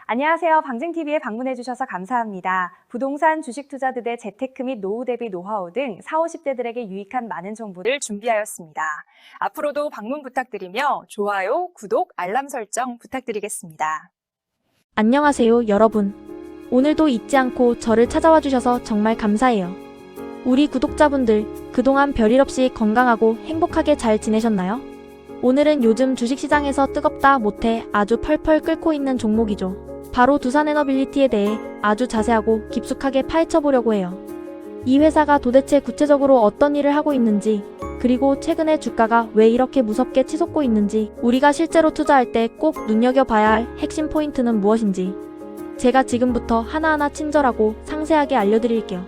안녕하세요. 방증TV에 방문해주셔서 감사합니다. 부동산, 주식 투자들의 재테크 및 노후 대비 노하우 등 40, 50대들에게 유익한 많은 정보를 준비하였습니다. 앞으로도 방문 부탁드리며 좋아요, 구독, 알람 설정 부탁드리겠습니다. 안녕하세요, 여러분. 오늘도 잊지 않고 저를 찾아와 주셔서 정말 감사해요. 우리 구독자분들, 그동안 별일 없이 건강하고 행복하게 잘 지내셨나요? 오늘은 요즘 주식시장에서 뜨겁다 못해 아주 펄펄 끓고 있는 종목이죠. 바로 두산에너빌리티에 대해 아주 자세하고 깊숙하게 파헤쳐 보려고 해요. 이 회사가 도대체 구체적으로 어떤 일을 하고 있는지, 그리고 최근에 주가가 왜 이렇게 무섭게 치솟고 있는지, 우리가 실제로 투자할 때 꼭 눈여겨봐야 할 핵심 포인트는 무엇인지 제가 지금부터 하나하나 친절하고 상세하게 알려드릴게요.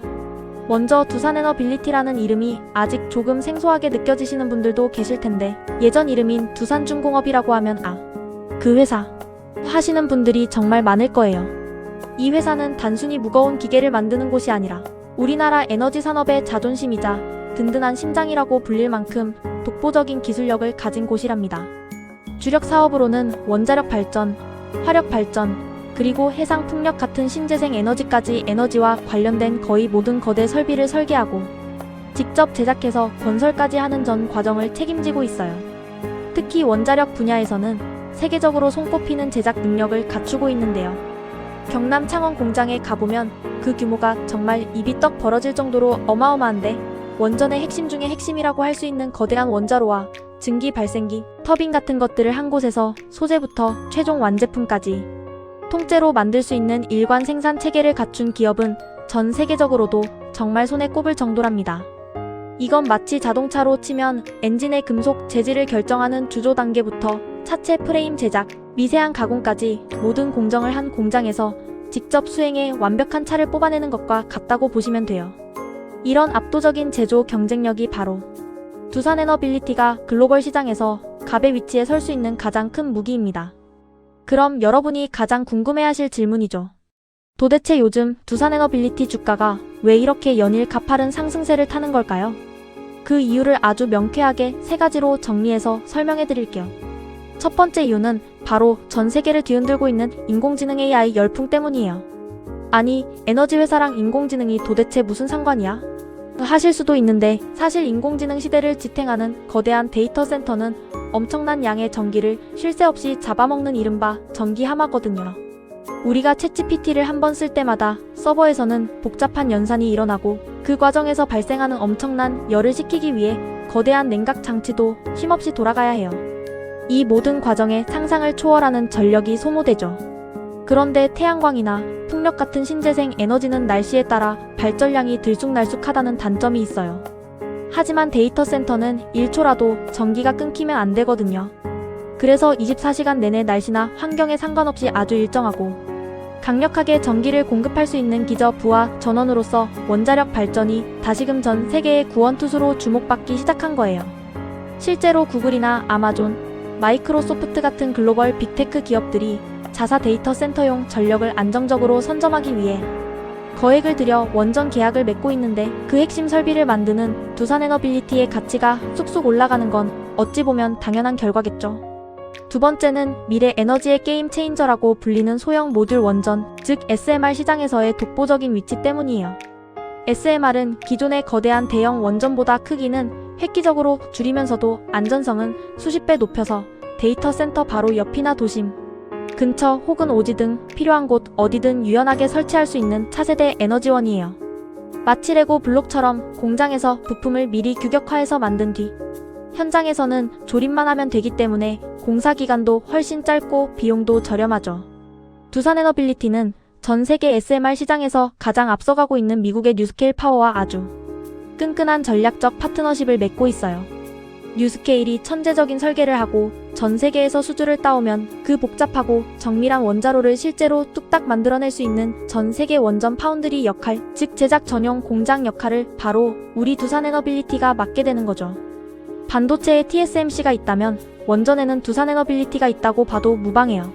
먼저 두산에너빌리티라는 이름이 아직 조금 생소하게 느껴지시는 분들도 계실 텐데, 예전 이름인 두산중공업이라고 하면 그 회사 하시는 분들이 정말 많을 거예요. 이 회사는 단순히 무거운 기계를 만드는 곳이 아니라 우리나라 에너지 산업의 자존심이자 든든한 심장이라고 불릴 만큼 독보적인 기술력을 가진 곳이랍니다. 주력 사업으로는 원자력 발전, 화력 발전, 그리고 해상 풍력 같은 신재생 에너지까지 에너지와 관련된 거의 모든 거대 설비를 설계하고 직접 제작해서 건설까지 하는 전 과정을 책임지고 있어요. 특히 원자력 분야에서는 세계적으로 손꼽히는 제작 능력을 갖추고 있는데요. 경남 창원 공장에 가보면 그 규모가 정말 입이 떡 벌어질 정도로 어마어마한데, 원전의 핵심 중의 핵심이라고 할 수 있는 거대한 원자로와 증기 발생기, 터빈 같은 것들을 한 곳에서 소재부터 최종 완제품까지 통째로 만들 수 있는 일관 생산 체계를 갖춘 기업은 전 세계적으로도 정말 손에 꼽을 정도랍니다. 이건 마치 자동차로 치면 엔진의 금속 재질을 결정하는 주조 단계부터 차체 프레임 제작, 미세한 가공까지 모든 공정을 한 공장에서 직접 수행해 완벽한 차를 뽑아내는 것과 같다고 보시면 돼요. 이런 압도적인 제조 경쟁력이 바로 두산에너빌리티가 글로벌 시장에서 갑의 위치에 설 수 있는 가장 큰 무기입니다. 그럼 여러분이 가장 궁금해하실 질문이죠. 도대체 요즘 두산에너빌리티 주가가 왜 이렇게 연일 가파른 상승세를 타는 걸까요? 그 이유를 아주 명쾌하게 세 가지로 정리해서 설명해 드릴게요. 첫 번째 이유는 바로 전 세계를 뒤흔들고 있는 인공지능 AI 열풍 때문이에요. 아니, 에너지 회사랑 인공지능이 도대체 무슨 상관이야? 하실 수도 있는데, 사실 인공지능 시대를 지탱하는 거대한 데이터 센터는 엄청난 양의 전기를 쉴 새 없이 잡아먹는 이른바 전기 하마거든요. 우리가 챗GPT를 한번 쓸 때마다 서버에서는 복잡한 연산이 일어나고, 그 과정에서 발생하는 엄청난 열을 식히기 위해 거대한 냉각 장치도 쉼없이 돌아가야 해요. 이 모든 과정에 상상을 초월하는 전력이 소모되죠. 그런데 태양광이나 풍력 같은 신재생 에너지는 날씨에 따라 발전량이 들쑥날쑥하다는 단점이 있어요. 하지만 데이터 센터는 1초라도 전기가 끊기면 안 되거든요. 그래서 24시간 내내 날씨나 환경에 상관없이 아주 일정하고 강력하게 전기를 공급할 수 있는 기저 부하 전원으로서 원자력 발전이 다시금 전 세계의 구원투수로 주목받기 시작한 거예요. 실제로 구글이나 아마존, 마이크로소프트 같은 글로벌 빅테크 기업들이 자사 데이터 센터용 전력을 안정적으로 선점하기 위해 거액을 들여 원전 계약을 맺고 있는데, 그 핵심 설비를 만드는 두산에너빌리티의 가치가 쑥쑥 올라가는 건 어찌 보면 당연한 결과겠죠. 두 번째는 미래 에너지의 게임 체인저라고 불리는 소형 모듈 원전, 즉 SMR 시장에서의 독보적인 위치 때문이에요. SMR은 기존의 거대한 대형 원전보다 크기는 획기적으로 줄이면서도 안전성은 수십 배 높여서 데이터 센터 바로 옆이나 도심 근처 혹은 오지 등 필요한 곳 어디든 유연하게 설치할 수 있는 차세대 에너지원이에요. 마치 레고 블록처럼 공장에서 부품을 미리 규격화해서 만든 뒤 현장에서는 조립만 하면 되기 때문에 공사 기간도 훨씬 짧고 비용도 저렴하죠. 두산에너빌리티는 전 세계 SMR 시장에서 가장 앞서가고 있는 미국의 뉴스케일 파워와 아주 끈끈한 전략적 파트너십을 맺고 있어요. 뉴스케일이 천재적인 설계를 하고 전 세계에서 수주를 따오면 그 복잡하고 정밀한 원자로를 실제로 뚝딱 만들어낼 수 있는 전 세계 원전 파운드리 역할, 즉 제작 전용 공장 역할을 바로 우리 두산에너빌리티가 맡게 되는 거죠. 반도체에 TSMC가 있다면 원전에는 두산에너빌리티가 있다고 봐도 무방해요.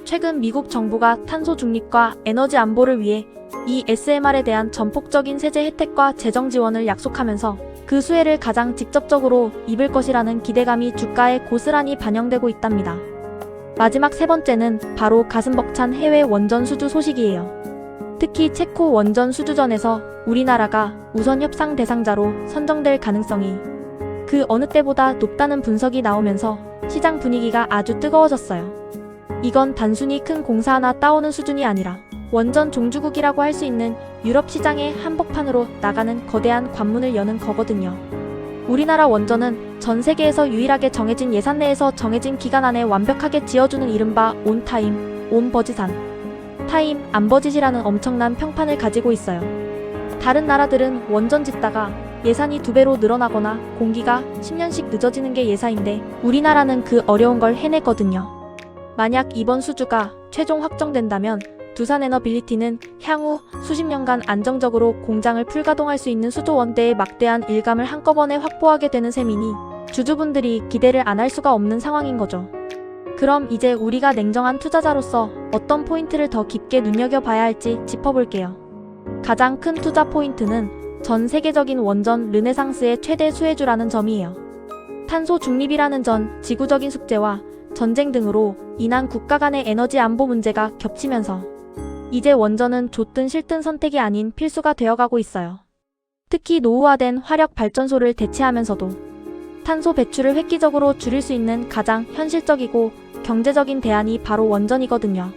최근 미국 정부가 탄소 중립과 에너지 안보를 위해 이 SMR에 대한 전폭적인 세제 혜택과 재정 지원을 약속하면서 그 수혜를 가장 직접적으로 입을 것이라는 기대감이 주가에 고스란히 반영되고 있답니다. 마지막 세 번째는 바로 가슴 벅찬 해외 원전 수주 소식이에요. 특히 체코 원전 수주전에서 우리나라가 우선 협상 대상자로 선정될 가능성이 그 어느 때보다 높다는 분석이 나오면서 시장 분위기가 아주 뜨거워졌어요. 이건 단순히 큰 공사 하나 따오는 수준이 아니라 원전 종주국이라고 할 수 있는 유럽 시장의 한복판으로 나가는 거대한 관문을 여는 거거든요. 우리나라 원전은 전 세계에서 유일하게 정해진 예산 내에서 정해진 기간 안에 완벽하게 지어주는 이른바 온타임, 온버짓한 타임, 안버짓이라는 엄청난 평판을 가지고 있어요. 다른 나라들은 원전 짓다가 예산이 2배로 늘어나거나 공기가 10년씩 늦어지는 게 예사인데 우리나라는 그 어려운 걸 해냈거든요. 만약 이번 수주가 최종 확정된다면 두산에너빌리티는 향후 수십 년간 안정적으로 공장을 풀가동할 수 있는 수조 원대의 막대한 일감을 한꺼번에 확보하게 되는 셈이니 주주분들이 기대를 안 할 수가 없는 상황인 거죠. 그럼 이제 우리가 냉정한 투자자로서 어떤 포인트를 더 깊게 눈여겨봐야 할지 짚어볼게요. 가장 큰 투자 포인트는 전 세계적인 원전 르네상스의 최대 수혜주라는 점이에요. 탄소 중립이라는 전 지구적인 숙제와 전쟁 등으로 인한 국가 간의 에너지 안보 문제가 겹치면서 이제 원전은 좋든 싫든 선택이 아닌 필수가 되어가고 있어요. 특히 노후화된 화력 발전소를 대체하면서도 탄소 배출을 획기적으로 줄일 수 있는 가장 현실적이고 경제적인 대안이 바로 원전이거든요.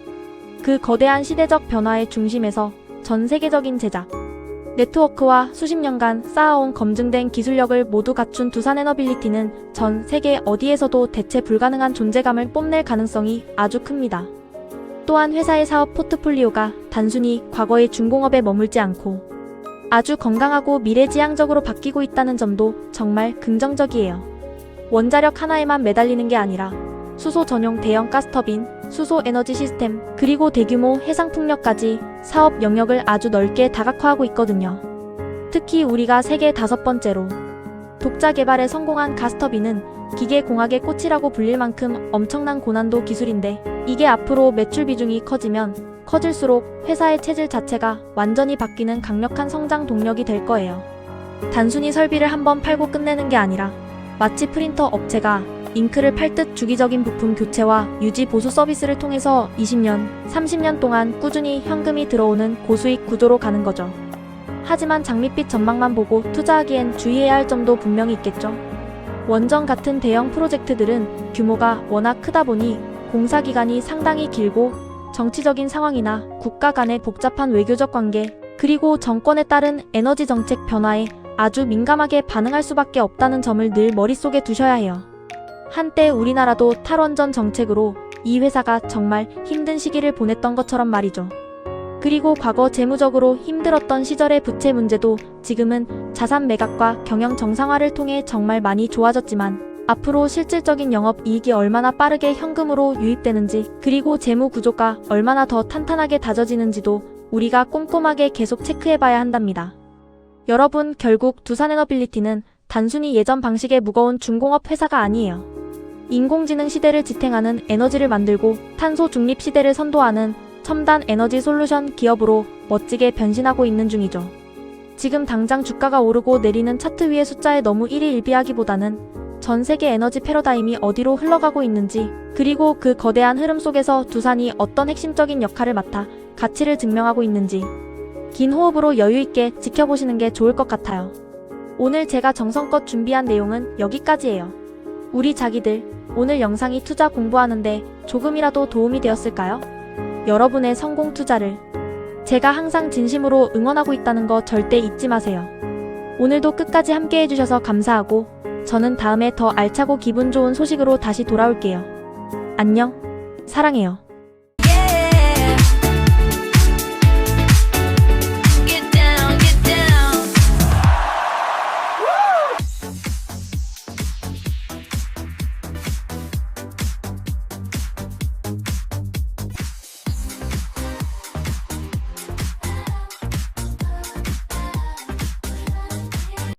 그 거대한 시대적 변화의 중심에서 전 세계적인 제작, 네트워크와 수십 년간 쌓아온 검증된 기술력을 모두 갖춘 두산에너빌리티는 전 세계 어디에서도 대체 불가능한 존재감을 뽐낼 가능성이 아주 큽니다. 또한 회사의 사업 포트폴리오가 단순히 과거의 중공업에 머물지 않고 아주 건강하고 미래지향적으로 바뀌고 있다는 점도 정말 긍정적이에요. 원자력 하나에만 매달리는 게 아니라 수소 전용 대형 가스터빈, 수소 에너지 시스템, 그리고 대규모 해상풍력까지 사업 영역을 아주 넓게 다각화하고 있거든요. 특히 우리가 세계 5번째로 독자 개발에 성공한 가스터빈은 기계공학의 꽃이라고 불릴 만큼 엄청난 고난도 기술인데 이게 앞으로 매출 비중이 커지면 커질수록 회사의 체질 자체가 완전히 바뀌는 강력한 성장 동력이 될 거예요. 단순히 설비를 한번 팔고 끝내는 게 아니라 마치 프린터 업체가 잉크를 팔듯 주기적인 부품 교체와 유지 보수 서비스를 통해서 20년, 30년 동안 꾸준히 현금이 들어오는 고수익 구조로 가는 거죠. 하지만 장밋빛 전망만 보고 투자하기엔 주의해야 할 점도 분명히 있겠죠. 원전 같은 대형 프로젝트들은 규모가 워낙 크다 보니 공사 기간이 상당히 길고 정치적인 상황이나 국가 간의 복잡한 외교적 관계, 그리고 정권에 따른 에너지 정책 변화에 아주 민감하게 반응할 수밖에 없다는 점을 늘 머릿속에 두셔야 해요. 한때 우리나라도 탈원전 정책으로 이 회사가 정말 힘든 시기를 보냈던 것처럼 말이죠. 그리고 과거 재무적으로 힘들었던 시절의 부채 문제도 지금은 자산 매각과 경영 정상화를 통해 정말 많이 좋아졌지만 앞으로 실질적인 영업 이익이 얼마나 빠르게 현금으로 유입되는지 그리고 재무 구조가 얼마나 더 탄탄하게 다져지는지도 우리가 꼼꼼하게 계속 체크해봐야 한답니다. 여러분, 결국 두산에너빌리티는 단순히 예전 방식의 무거운 중공업 회사가 아니에요. 인공지능 시대를 지탱하는 에너지를 만들고 탄소 중립 시대를 선도하는 첨단 에너지 솔루션 기업으로 멋지게 변신하고 있는 중이죠. 지금 당장 주가가 오르고 내리는 차트 위의 숫자에 너무 일희일비하기보다는 전 세계 에너지 패러다임이 어디로 흘러가고 있는지, 그리고 그 거대한 흐름 속에서 두산이 어떤 핵심적인 역할을 맡아 가치를 증명하고 있는지 긴 호흡으로 여유있게 지켜보시는 게 좋을 것 같아요. 오늘 제가 정성껏 준비한 내용은 여기까지예요. 우리 자기들, 오늘 영상이 투자 공부하는데 조금이라도 도움이 되었을까요? 여러분의 성공 투자를 제가 항상 진심으로 응원하고 있다는 거 절대 잊지 마세요. 오늘도 끝까지 함께 해주셔서 감사하고 저는 다음에 더 알차고 기분 좋은 소식으로 다시 돌아올게요. 안녕, 사랑해요.